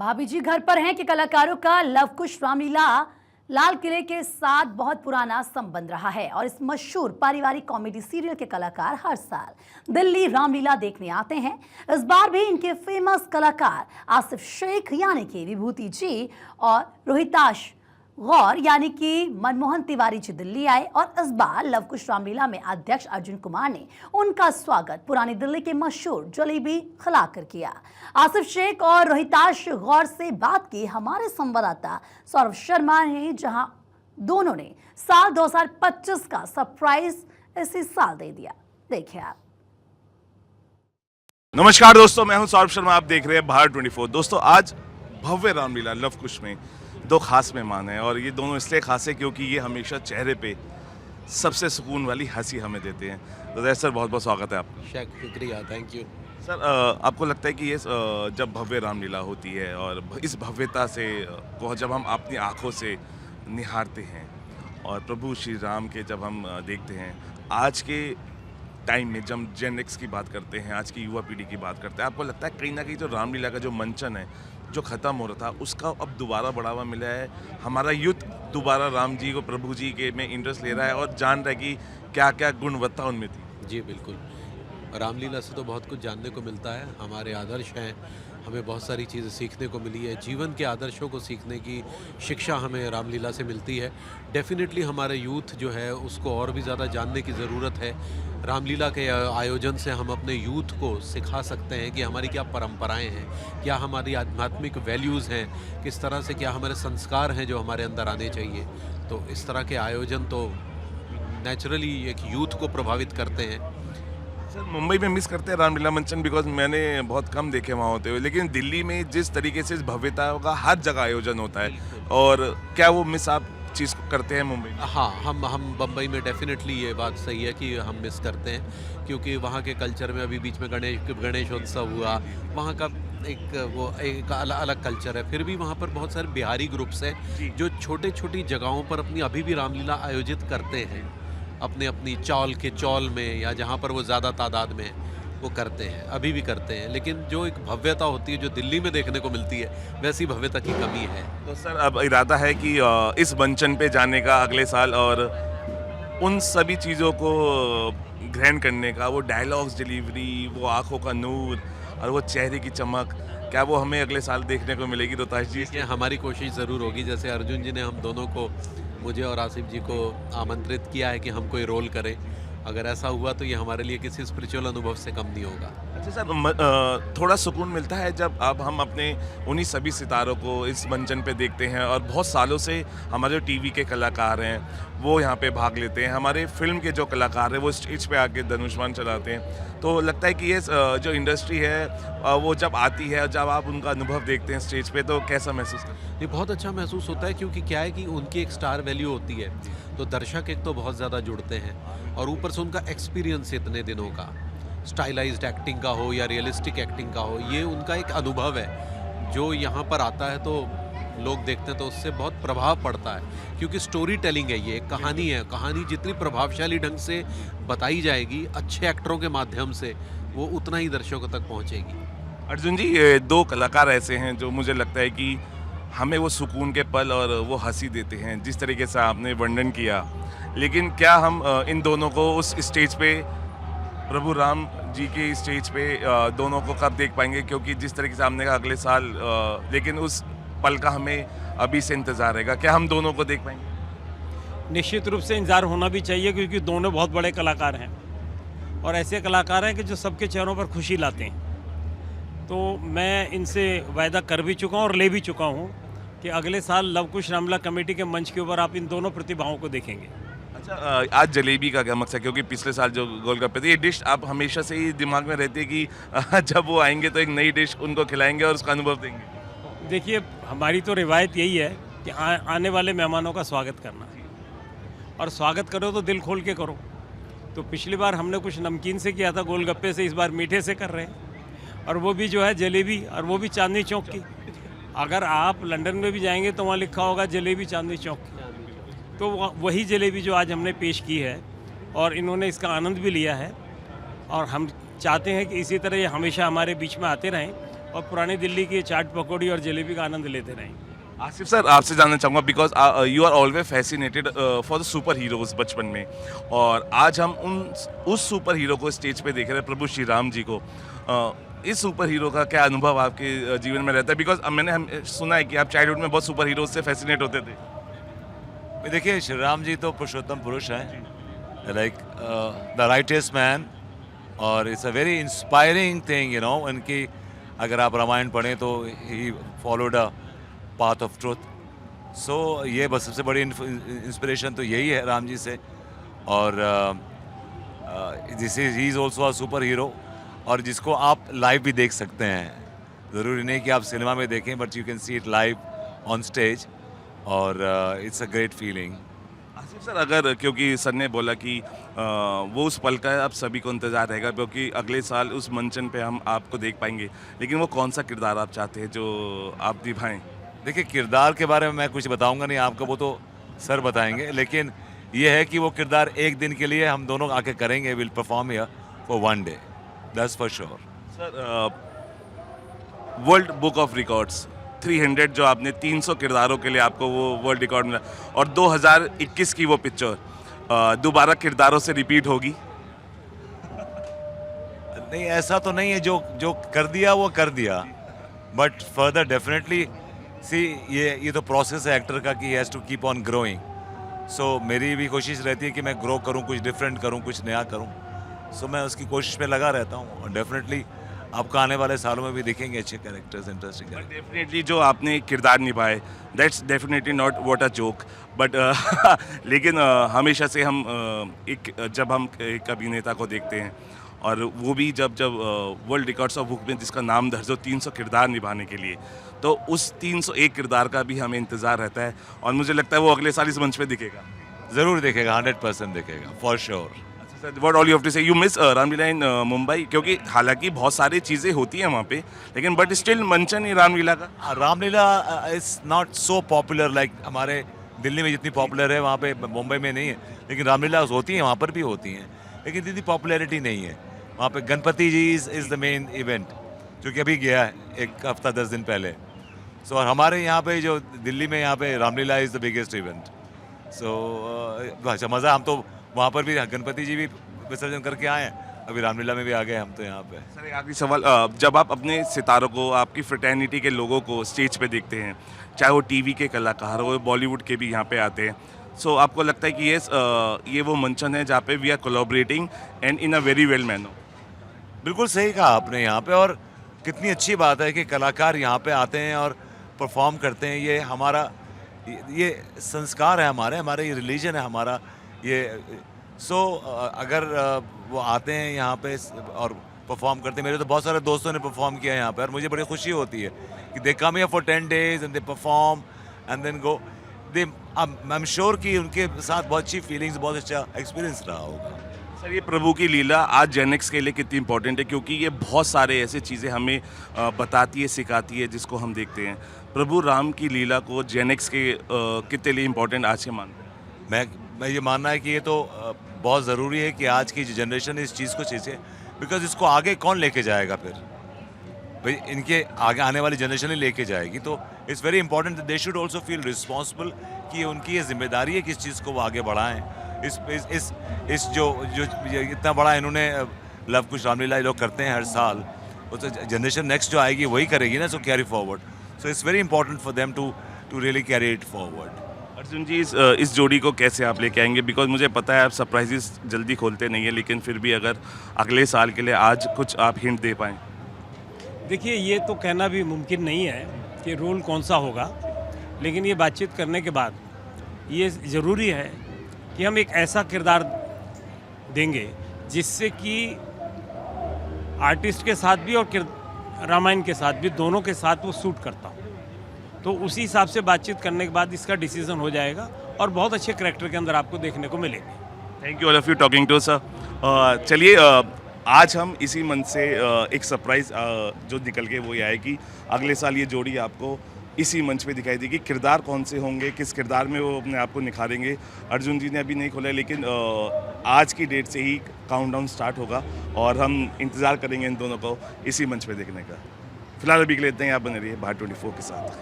भाभी जी घर पर हैं कि कलाकारों का लव कुश रामलीला लाल किले के साथ बहुत पुराना संबंध रहा है और इस मशहूर पारिवारिक कॉमेडी सीरियल के कलाकार हर साल दिल्ली रामलीला देखने आते हैं। इस बार भी इनके फेमस कलाकार आसिफ शेख यानी कि विभूति जी और रोहिताश गौर यानी कि मनमोहन तिवारी जी दिल्ली आए और इस बार लव कुश रामलीला में अध्यक्ष अर्जुन कुमार ने उनका स्वागत पुरानी दिल्ली के मशहूर जलेबी खिलाकर किया। आसिफ शेख और रोहिताश गौर से बात की हमारे संवाददाता सौरभ शर्मा ने, जहां दोनों ने साल 2025 का सरप्राइज इसी साल दे दिया। देखिए आप। नमस्कार दोस्तों, मैं हूं सौरभ शर्मा, आप देख रहे हैं भारत 24। दोस्तों, आज भव्य रामलीला लव कुश में दो खास मेहमान हैं और ये दोनों इसलिए खास है क्योंकि ये हमेशा चेहरे पे सबसे सुकून वाली हंसी हमें देते हैं। तो जय सर, बहुत बहुत स्वागत है आपका। शुक्रिया, थैंक यू सर, आपको लगता है कि ये जब भव्य रामलीला होती है और इस भव्यता से को जब हम अपनी आंखों से निहारते हैं और प्रभु श्री राम के जब हम देखते हैं, आज के टाइम में जब जेन एक्स की बात करते हैं, आज की युवा पीढ़ी की बात करते हैं, आपको लगता है कहीं ना कहीं जो रामलीला का जो मंचन है जो ख़त्म हो रहा था उसका अब दोबारा बढ़ावा मिला है? हमारा यूथ दोबारा राम जी को, प्रभु जी के में इंटरेस्ट ले रहा है और जान रहा है कि क्या क्या गुणवत्ता उनमें थी। जी बिल्कुल, रामलीला से तो बहुत कुछ जानने को मिलता है। हमारे आदर्श हैं, हमें बहुत सारी चीज़ें सीखने को मिली है। जीवन के आदर्शों को सीखने की शिक्षा हमें रामलीला से मिलती है। डेफिनेटली हमारे यूथ जो है उसको और भी ज़्यादा जानने की ज़रूरत है। रामलीला के आयोजन से हम अपने यूथ को सिखा सकते हैं कि हमारी क्या परंपराएं हैं, क्या हमारी आध्यात्मिक वैल्यूज़ हैं, किस तरह से क्या हमारे संस्कार हैं जो हमारे अंदर आने चाहिए। तो इस तरह के आयोजन तो नेचुरली एक यूथ को प्रभावित करते हैं। सर, मुंबई में मिस करते हैं रामलीला मंचन, बिकॉज मैंने बहुत कम देखे वहाँ होते हुए, लेकिन दिल्ली में जिस तरीके से इस भव्यता का हर जगह आयोजन होता है, और क्या वो मिस आप चीज़ करते हैं मुंबई में? हाँ, हम बम्बई में डेफिनेटली ये बात सही है कि हम मिस करते हैं, क्योंकि वहाँ के कल्चर में अभी बीच में गणेशोत्सव हुआ, वहाँ का एक अलग कल्चर है। फिर भी वहाँ पर बहुत सारे बिहारी ग्रुप्स हैं जो छोटी छोटी जगहों पर अपनी अभी भी रामलीला आयोजित करते हैं, अपनी चौल में या जहाँ पर वो ज़्यादा तादाद में वो करते हैं, अभी भी करते हैं। लेकिन जो एक भव्यता होती है जो दिल्ली में देखने को मिलती है, वैसी भव्यता की कमी है। तो सर, अब इरादा है कि इस मंचन पे जाने का अगले साल और उन सभी चीज़ों को ग्रहण करने का, वो डायलॉग्स डिलीवरी, वो आंखों का नूर और वो चेहरे की चमक, क्या वो हमें अगले साल देखने को मिलेगी रोहिताश जी? ये हमारी कोशिश ज़रूर होगी। जैसे अर्जुन जी ने हम दोनों को, मुझे और आसिफ जी को आमंत्रित किया है कि हम कोई रोल करें। अगर ऐसा हुआ तो ये हमारे लिए किसी स्पिरिचुअल अनुभव से कम नहीं होगा। अच्छा सर, थोड़ा सुकून मिलता है जब अब हम अपने उन्हीं सभी सितारों को इस मंचन पे देखते हैं और बहुत सालों से हमारे जो टीवी के कलाकार हैं वो यहाँ पे भाग लेते हैं, हमारे फिल्म के जो कलाकार हैं वो स्टेज पे आके धनुष्मान चलाते हैं। तो लगता है कि ये जो इंडस्ट्री है वो जब आती है, जब आप उनका अनुभव देखते हैं स्टेज पे, तो कैसा महसूस करते हैं? ये बहुत अच्छा महसूस होता है, क्योंकि क्या है कि उनकी एक स्टार वैल्यू होती है, तो दर्शक एक तो बहुत ज़्यादा जुड़ते हैं और ऊपर से उनका एक्सपीरियंस इतने दिनों का, स्टाइलाइज्ड एक्टिंग का हो या रियलिस्टिक एक्टिंग का हो, ये उनका एक अनुभव है जो यहाँ पर आता है तो लोग देखते हैं तो उससे बहुत प्रभाव पड़ता है। क्योंकि स्टोरी टेलिंग है, ये एक कहानी है। कहानी जितनी प्रभावशाली ढंग से बताई जाएगी अच्छे एक्टरों के माध्यम से, वो उतना ही दर्शकों तक पहुँचेगी। अर्जुन जी, ये दो कलाकार ऐसे हैं जो मुझे लगता है कि हमें वो सुकून के पल और वो हंसी देते हैं जिस तरीके से आपने वर्णन किया। लेकिन क्या हम इन दोनों को उस स्टेज पे, प्रभु राम जी के स्टेज पे दोनों को कब देख पाएंगे? क्योंकि जिस तरीके से हमने कहा अगले साल, लेकिन उस पल का हमें अभी से इंतज़ार रहेगा। क्या हम दोनों को देख पाएंगे? निश्चित रूप से इंतजार होना भी चाहिए, क्योंकि दोनों बहुत बड़े कलाकार हैं और ऐसे कलाकार हैं कि जो सबके चेहरों पर खुशी लाते हैं। तो मैं इनसे वायदा कर भी चुका हूँ और ले भी चुका हूँ कि अगले साल लव कुश रामलीला कमेटी के मंच के ऊपर आप इन दोनों प्रतिभाओं को देखेंगे। अच्छा, आज जलेबी का क्या मकसद है? क्योंकि पिछले साल जो गोलगप्पे थे, ये डिश आप हमेशा से ही दिमाग में रहती है कि जब वो आएंगे तो एक नई डिश उनको खिलाएंगे और उसका अनुभव देंगे। देखिए, हमारी तो रिवायत यही है कि आने वाले मेहमानों का स्वागत करना, और स्वागत करो तो दिल खोल के करो। तो पिछली बार हमने कुछ नमकीन से किया था, गोलगप्पे से, इस बार मीठे से कर रहे हैं, और वो भी जो है जलेबी, और वो भी चांदनी चौक की। अगर आप लंदन में भी जाएंगे तो वहाँ लिखा होगा जलेबी चांदनी चौक की। तो वही जलेबी जो आज हमने पेश की है और इन्होंने इसका आनंद भी लिया है, और हम चाहते हैं कि इसी तरह ये हमेशा हमारे बीच में आते रहें और पुरानी दिल्ली की चाट पकौड़ी और जलेबी का आनंद लेते रहेंगे। आसिफ सर, आपसे जानना चाहूँगा because you are always fascinated for the superheroes बचपन में, और आज हम उस सुपर हीरो को स्टेज पे देख रहे हैं, प्रभु श्री राम जी को। इस सुपर हीरो का क्या अनुभव आपके जीवन में रहता है? बिकॉज मैंने सुना है कि आप चाइल्डहुड में बहुत सुपर हीरोज से फैसिनेट होते थे। देखिए, श्री राम जी तो पुरुषोत्तम पुरुष हैं, लाइक द राइटेस्ट मैन, और it's a very inspiring thing, you know. उनकी अगर आप रामायण पढ़ें तो he followed a path of truth. So ये बस सबसे बड़ी इंस्पिरेशन तो यही है राम जी से। और this is he is also a super hero, और जिसको आप लाइव भी देख सकते हैं। ज़रूरी नहीं कि आप सिनेमा में देखें, but you can see it live on stage, और it's a great feeling. Asif sir, अगर क्योंकि सर ने बोला कि वो उस पल का अब सभी को इंतज़ार रहेगा, क्योंकि अगले साल उस मंचन पे हम आपको देख पाएंगे, लेकिन वो कौन सा किरदार आप चाहते हैं जो आप निभाएं? देखिए, किरदार के बारे में मैं कुछ बताऊंगा नहीं आपको, वो तो सर बताएंगे। लेकिन ये है कि वो किरदार एक दिन के लिए हम दोनों आके करेंगे, will perform here for one day, that's for sure. Sir, world book of records 300, जो आपने 300 किरदारों के लिए आपको वो वर्ल्ड रिकॉर्ड मिला, और 2021 की वो पिक्चर दोबारा किरदारों से रिपीट होगी? नहीं, ऐसा तो नहीं है। जो कर दिया वो कर दिया, बट फर्दर डेफिनेटली सी ये तो प्रोसेस है एक्टर का कि has to keep on growing. So मेरी भी कोशिश रहती है कि मैं ग्रो करूं, कुछ डिफरेंट करूं, कुछ नया करूं। सो मैं उसकी कोशिश पे लगा रहता हूं, और डेफिनेटली आपको आने वाले सालों में भी दिखेंगे अच्छे कैरेक्टर्स, इंटरेस्टिंग कैरेक्टर्स। डेफिनेटली जो आपने किरदार निभाए, that's definitely not what a joke, but लेकिन हमेशा से हम जब हम एक अभिनेता को देखते हैं, और वो भी जब वर्ल्ड रिकॉर्ड्स ऑफ बुक में जिसका नाम दर्ज हो 300 किरदार निभाने के लिए, तो उस 301 किरदार का भी हमें इंतज़ार रहता है, और मुझे लगता है वो अगले साल इस मंच पे दिखेगा। ज़रूर दिखेगा, 100% दिखेगा, for sure. What all you have to say? You miss Ramlila in Mumbai? क्योंकि हालांकि बहुत सारी चीज़ें होती हैं वहाँ पे, लेकिन बट स्टिल मंचन ही रामलीला का। Ramlila is not so popular like हमारे दिल्ली में जितनी पॉपुलर है वहाँ पे मुंबई में नहीं है। लेकिन रामलीला होती हैं, वहाँ पर भी होती हैं, लेकिन इतनी पॉपुलैरिटी नहीं है वहाँ पे। गणपति जी इज़ द मेन इवेंट, जो कि अभी गया है एक हफ्ता 10 दिन पहले। सो और हमारे यहाँ पे जो दिल्ली में यहाँ पे Ramlila is the biggest event. So अच्छा मज़ा, हम तो वहाँ पर भी गणपति जी भी विसर्जन करके आए हैं, अभी रामलीला में भी आ गए हम तो यहाँ पे। सर, एक आखिरी सवाल, जब आप अपने सितारों को, आपकी फ्रेटर्निटी के लोगों को स्टेज पे देखते हैं, चाहे वो टीवी के कलाकार हो, बॉलीवुड के भी यहाँ पे आते हैं, सो आपको लगता है कि ये वो मंचन है जहाँ पे we are collaborating and in a very well manner? बिल्कुल सही कहा आपने यहाँ पे, और कितनी अच्छी बात है कि कलाकार यहाँ पे आते हैं और परफॉर्म करते हैं। ये हमारा ये संस्कार है, हमारे ये रिलीजन है हमारा ये। सो अगर वो आते हैं यहाँ पे और परफॉर्म करते हैं, मेरे तो बहुत सारे दोस्तों ने परफॉर्म किया यहाँ पे, और मुझे बड़ी खुशी होती है कि they come here for 10 days and they perform and then go. I am sure कि उनके साथ बहुत अच्छी फीलिंग्स, बहुत अच्छा एक्सपीरियंस रहा होगा। सर, ये प्रभु की लीला आज जेनेक्स के लिए कितनी इंपॉर्टेंट है? क्योंकि ये बहुत सारे ऐसे चीज़ें हमें बताती है, सिखाती है, जिसको हम देखते हैं। प्रभु राम की लीला को जेनेक्स के कितने लिए इम्पोर्टेंट आज के मानते हैं? मैं ये मानना है कि ये तो बहुत ज़रूरी है कि आज की जो जनरेशन इस चीज़ को सीखे, बिकॉज इसको आगे कौन लेके जाएगा फिर? भाई इनके आगे आने वाली जनरेशन ही लेके जाएगी, तो it's very important they should also feel responsible कि उनकी ये जिम्मेदारी है कि इस चीज़ को वो आगे बढ़ाएं। इस जो इतना बड़ा इन्होंने लव कुश रामलीला लोग करते हैं हर साल, वो तो जनरेशन नेक्स्ट जो आएगी वही करेगी ना, so carry forward. So it's very important for them to really carry it forward. Arjun ji, इस जोड़ी को कैसे आप लेके आएंगे? बिकॉज मुझे पता है आप सरप्राइजेस जल्दी खोलते नहीं है, लेकिन फिर भी अगर अगले साल के लिए आज कुछ आप हिंट दे पाएँ। देखिए, ये तो कहना भी मुमकिन नहीं है कि रोल कौन सा होगा, लेकिन ये बातचीत करने के बाद ये ज़रूरी है कि हम एक ऐसा किरदार देंगे जिससे कि आर्टिस्ट के साथ भी और रामायण के साथ भी, दोनों के साथ वो सूट करता हो। तो उसी हिसाब से बातचीत करने के बाद इसका डिसीजन हो जाएगा, और बहुत अच्छे करैक्टर के अंदर आपको देखने को मिलेंगे। Thank you all of you talking to sir. चलिए, आज हम इसी मन से एक सरप्राइज़ जो निकल के वो ये आए कि अगले साल ये जोड़ी आपको इसी मंच पे दिखाई देगी। किरदार कौन से होंगे, किस किरदार में वो अपने आप को निखारेंगे, अर्जुन जी ने अभी नहीं खोला है, लेकिन आज की डेट से ही काउंटडाउन स्टार्ट होगा, और हम इंतज़ार करेंगे इन दोनों को इसी मंच पे देखने का। फिलहाल अभी के लिए इतना ही। आप बने रहिए भारत 24 के साथ।